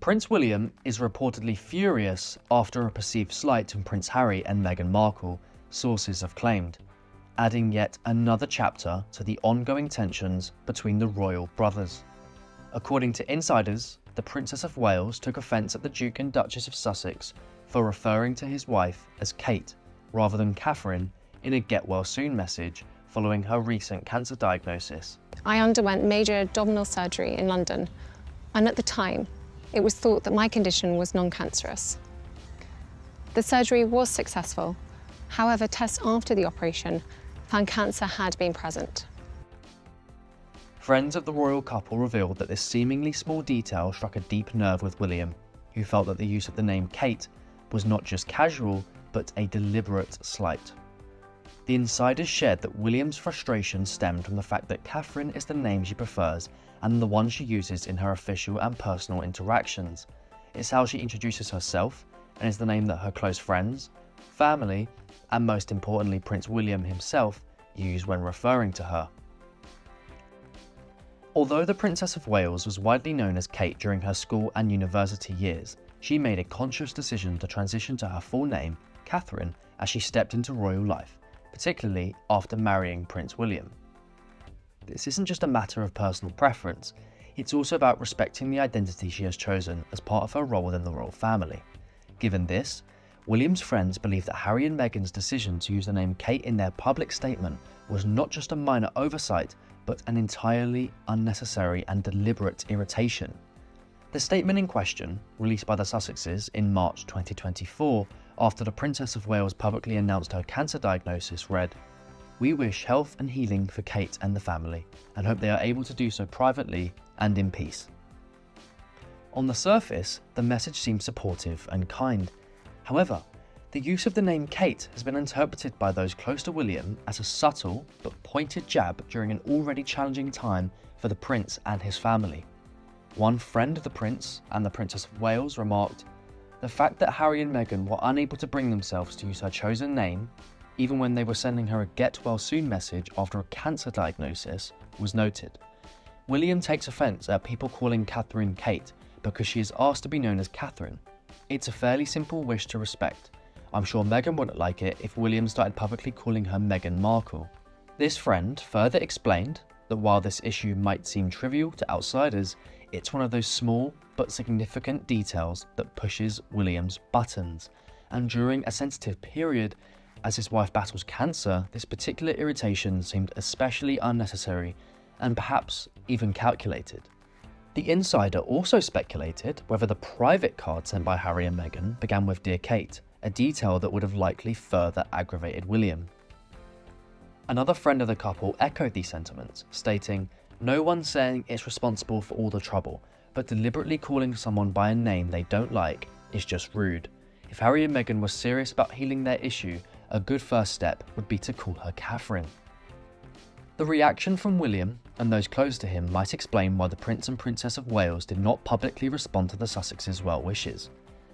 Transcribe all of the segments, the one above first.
Prince William is reportedly furious after a perceived slight from Prince Harry and Meghan Markle, sources have claimed, adding yet another chapter to the ongoing tensions between the royal brothers. According to insiders, the Princess of Wales took offence at the Duke and Duchess of Sussex for referring to his wife as Kate rather than Catherine in a get well soon message following her recent cancer diagnosis. I underwent major abdominal surgery in London, and at the time, it was thought that my condition was non-cancerous. The surgery was successful. However, tests after the operation found cancer had been present. Friends of the royal couple revealed that this seemingly small detail struck a deep nerve with William, who felt that the use of the name Kate was not just casual, but a deliberate slight. The insiders shared that William's frustration stemmed from the fact that Catherine is the name she prefers and the one she uses in her official and personal interactions. It's how she introduces herself and is the name that her close friends, family, and most importantly Prince William himself use when referring to her. Although the Princess of Wales was widely known as Kate during her school and university years, she made a conscious decision to transition to her full name, Catherine, as she stepped into royal life, particularly after marrying Prince William. This isn't just a matter of personal preference, it's also about respecting the identity she has chosen as part of her role within the royal family. Given this, William's friends believe that Harry and Meghan's decision to use the name Kate in their public statement was not just a minor oversight, but an entirely unnecessary and deliberate irritation. The statement in question, released by the Sussexes in March 2024, after the Princess of Wales publicly announced her cancer diagnosis, read, "We wish health and healing for Kate and the family, and hope they are able to do so privately and in peace." On the surface, the message seems supportive and kind. However, the use of the name Kate has been interpreted by those close to William as a subtle but pointed jab during an already challenging time for the prince and his family. One friend of the prince and the Princess of Wales remarked, "The fact that Harry and Meghan were unable to bring themselves to use her chosen name, even when they were sending her a get well soon message after a cancer diagnosis, was noted. William takes offence at people calling Catherine Kate because she is asked to be known as Catherine. It's a fairly simple wish to respect. I'm sure Meghan wouldn't like it if William started publicly calling her Meghan Markle." This friend further explained that while this issue might seem trivial to outsiders, it's one of those small but significant details that pushes William's buttons, and during a sensitive period as his wife battles cancer, this particular irritation seemed especially unnecessary and perhaps even calculated. The insider also speculated whether the private card sent by Harry and Meghan began with "Dear Kate," a detail that would have likely further aggravated William. Another friend of the couple echoed these sentiments, stating, "No one's saying it's responsible for all the trouble, but deliberately calling someone by a name they don't like is just rude. If Harry and Meghan were serious about healing their issue, a good first step would be to call her Catherine." The reaction from William and those close to him might explain why the Prince and Princess of Wales did not publicly respond to the Sussexes' well wishes.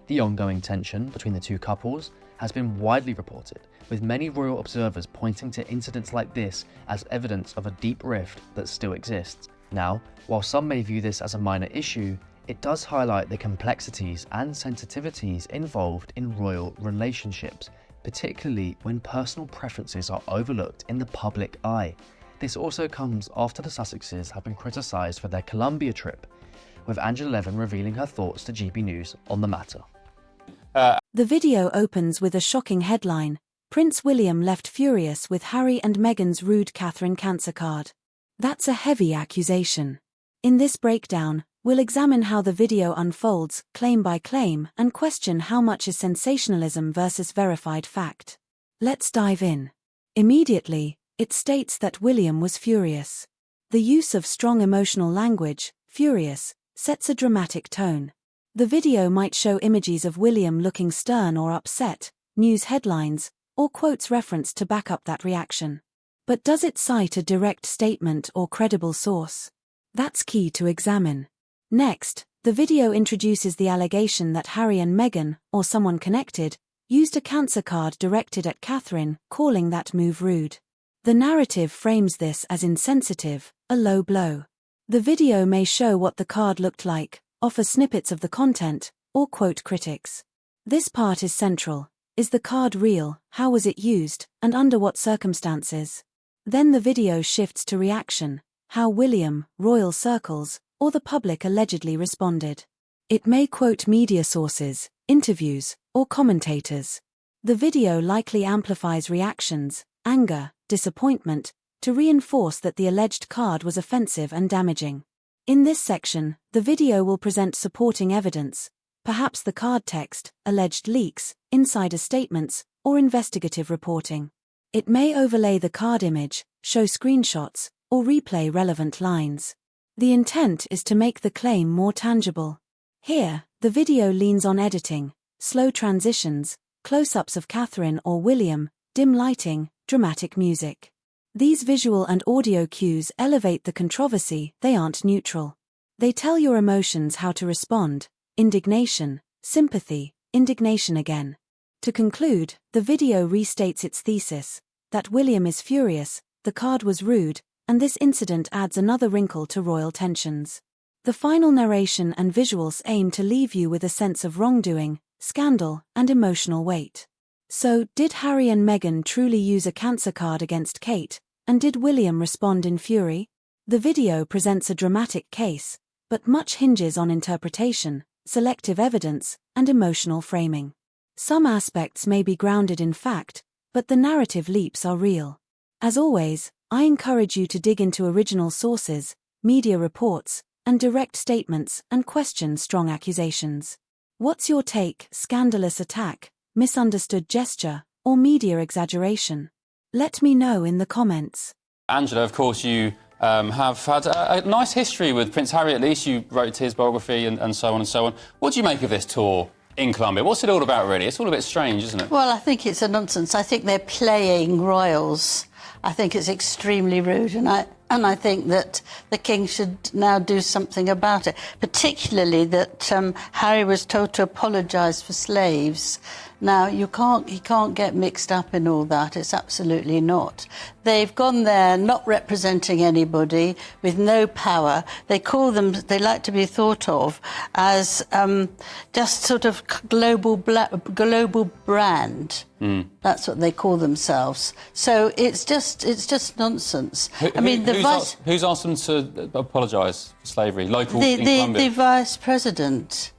The ongoing tension between the two couples has been widely reported, with many royal observers pointing to incidents like this as evidence of a deep rift that still exists. Now, while some may view this as a minor issue, it does highlight the complexities and sensitivities involved in royal relationships, particularly when personal preferences are overlooked in the public eye. This also comes after the Sussexes have been criticised for their Colombia trip, with Angela Levin revealing her thoughts to GB News on the matter. The video opens with a shocking headline: "Prince William left furious with Harry and Meghan's rude Catherine cancer card." That's a heavy accusation. In this breakdown, we'll examine how the video unfolds, claim by claim, and question how much is sensationalism versus verified fact. Let's dive in. Immediately, it states that William was furious. The use of strong emotional language, furious, sets a dramatic tone. The video might show images of William looking stern or upset, news headlines, or quotes referenced to back up that reaction. But does it cite a direct statement or credible source? That's key to examine. Next, the video introduces the allegation that Harry and Meghan, or someone connected, used a cancer card directed at Catherine, calling that move rude. The narrative frames this as insensitive, a low blow. The video may show what the card looked like, offer snippets of the content, or quote critics. This part is central. Is the card real? How was it used? And under what circumstances? Then the video shifts to reaction, how William, royal circles, or the public allegedly responded. It may quote media sources, interviews, or commentators. The video likely amplifies reactions, anger, disappointment, to reinforce that the alleged card was offensive and damaging. In this section, the video will present supporting evidence, perhaps the card text, alleged leaks, insider statements, or investigative reporting. It may overlay the card image, show screenshots, or replay relevant lines. The intent is to make the claim more tangible. Here, the video leans on editing, slow transitions, close-ups of Catherine or William, dim lighting, dramatic music. These visual and audio cues elevate the controversy, they aren't neutral. They tell your emotions how to respond: indignation, sympathy, indignation again. To conclude, the video restates its thesis, that William is furious, the card was rude, and this incident adds another wrinkle to royal tensions. The final narration and visuals aim to leave you with a sense of wrongdoing, scandal, and emotional weight. So, did Harry and Meghan truly use a cancer card against Kate, and did William respond in fury? The video presents a dramatic case, but much hinges on interpretation, selective evidence, and emotional framing. Some aspects may be grounded in fact, but the narrative leaps are real. As always, I encourage you to dig into original sources, media reports, and direct statements and question strong accusations. What's your take? Scandalous attack, misunderstood gesture, or media exaggeration? Let me know in the comments. Angela, of course, you have had a nice history with Prince Harry, at least. You wrote his biography and so on and so on. What do you make of this tour in Colombia? What's it all about, really? It's all a bit strange, isn't it? Well, I think it's a nonsense. I think they're playing royals. I think it's extremely rude, and I think that the king should now do something about it, particularly that Harry was told to apologise for slaves. Now, he can't get mixed up in all that. It's absolutely not. They've gone there not representing anybody, with no power. They like to be thought of as just sort of global brand. That's what they call themselves. So it's just nonsense. Who's asked them to apologise for slavery? Local in Colombia? The vice president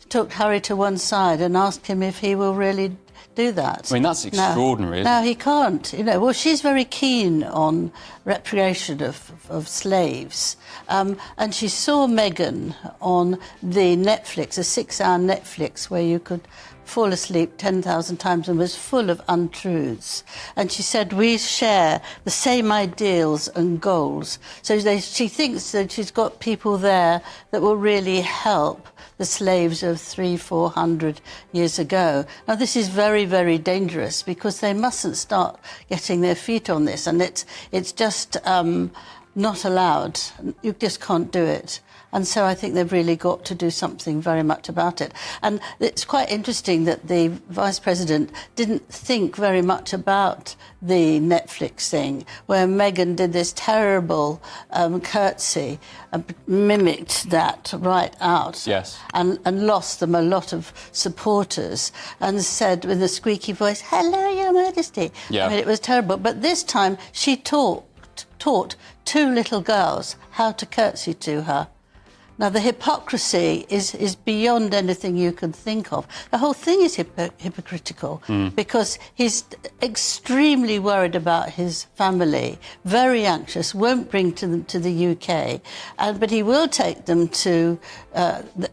took Harry to one side and asked him if he will really do that. I mean, that's extraordinary. No, he can't. Well, she's very keen on repatriation of slaves. And she saw Meghan on the Netflix, a 6-hour Netflix, where you could fall asleep 10,000 times and was full of untruths. And she said, we share the same ideals and goals. So she thinks that she's got people there that will really help the slaves of 300-400 years ago. Now, this is very, very dangerous, because they mustn't start getting their feet on this, and it's just not allowed. You just can't do it. And so I think they've really got to do something very much about it. And it's quite interesting that the Vice President didn't think very much about the Netflix thing, where Meghan did this terrible curtsy and mimicked that right out. Yes. And lost them a lot of supporters, and said with a squeaky voice, "Hello, Your Majesty." Yeah. I mean, it was terrible. But this time she taught 2 little girls how to curtsy to her. Now, the hypocrisy is beyond anything you can think of. The whole thing is hypocritical, because he's extremely worried about his family, very anxious, won't bring them to the UK, but he will take them to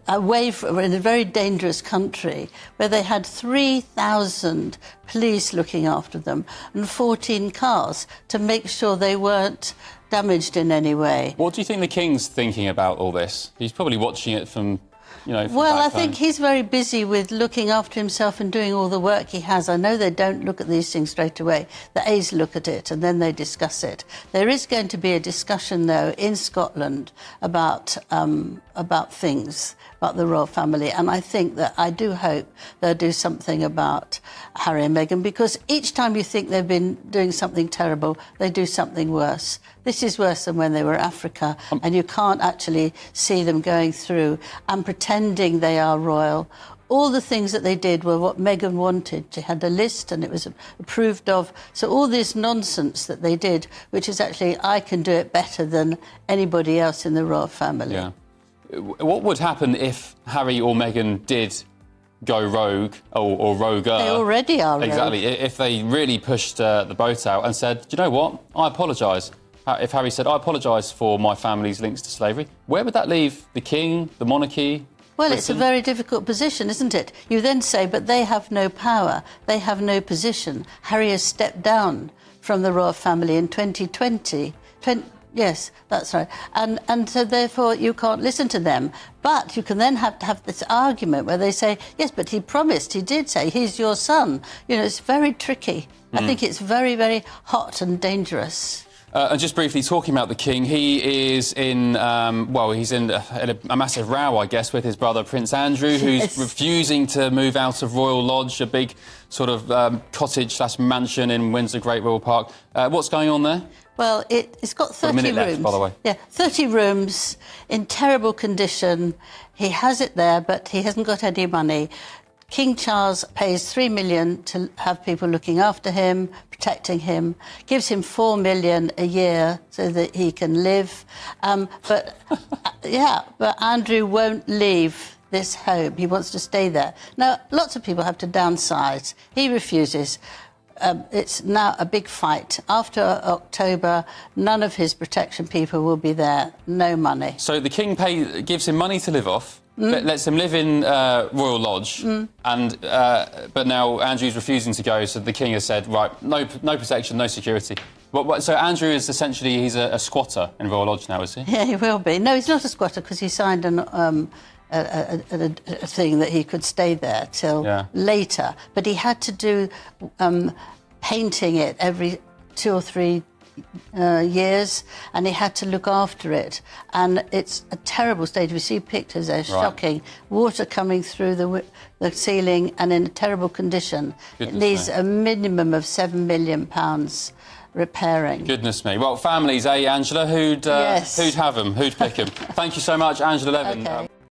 away from, in a very dangerous country, where they had 3,000 police looking after them and 14 cars to make sure they weren't damaged in any way. What do you think the King's thinking about all this? He's probably watching it from, from Well, I back think home. he's very busy with looking after himself and doing all the work he has. I know they don't look at these things straight away. The A's look at it and then they discuss it. There is going to be a discussion, though, in Scotland about things about the royal family. And I think that I do hope they'll do something about Harry and Meghan, because each time you think they've been doing something terrible, they do something worse. This is worse than when they were in Africa, and you can't actually see them going through and pretending they are royal. All the things that they did were what Meghan wanted. She had a list and it was approved of. So all this nonsense that they did, which is actually, I can do it better than anybody else in the royal family. Yeah. What would happen if Harry or Meghan did go rogue or roguer? They already are rogue. Exactly. If they really pushed the boat out and said, do you know what, I apologise. If Harry said, I apologise for my family's links to slavery, where would that leave the king, the monarchy? Well, it's a very difficult position, isn't it? You then say, but they have no power, they have no position. Harry has stepped down from the royal family in 2020. Yes, that's right. And so therefore you can't listen to them. But you can then have to have this argument where they say, yes, but he promised, he did say, he's your son. You know, it's very tricky. I think it's very, very hot and dangerous. And just briefly talking about the king, he is in, he's in a massive row, I guess, with his brother Prince Andrew, who's refusing to move out of Royal Lodge, a big sort of cottage/mansion in Windsor Great Royal Park. What's going on there? Well, it's got 30 rooms. Left, by the way. Yeah, 30 rooms in terrible condition. He has it there, but he hasn't got any money. King Charles pays $3 million to have people looking after him, protecting him, gives him $4 million a year so that he can live. But Andrew won't leave this home. He wants to stay there. Now, lots of people have to downsize. He refuses. It's now a big fight. After October, none of his protection people will be there. No money. So the king gives him money to live off, lets him live in Royal Lodge, and but now Andrew's refusing to go, so the king has said, right, no protection, no security. So Andrew is essentially, he's a squatter in Royal Lodge now, is he? Yeah, he will be. No, he's not a squatter because he signed a thing that he could stay there till later. But he had to do painting it every 2 or 3 years, and he had to look after it. And it's a terrible state. If you see pictures, they're shocking. Water coming through the ceiling and in a terrible condition. It needs a minimum of £7 million repairing. Goodness me. Well, families, Angela? Who'd have them? Who'd pick them? Thank you so much, Angela Levin. Okay.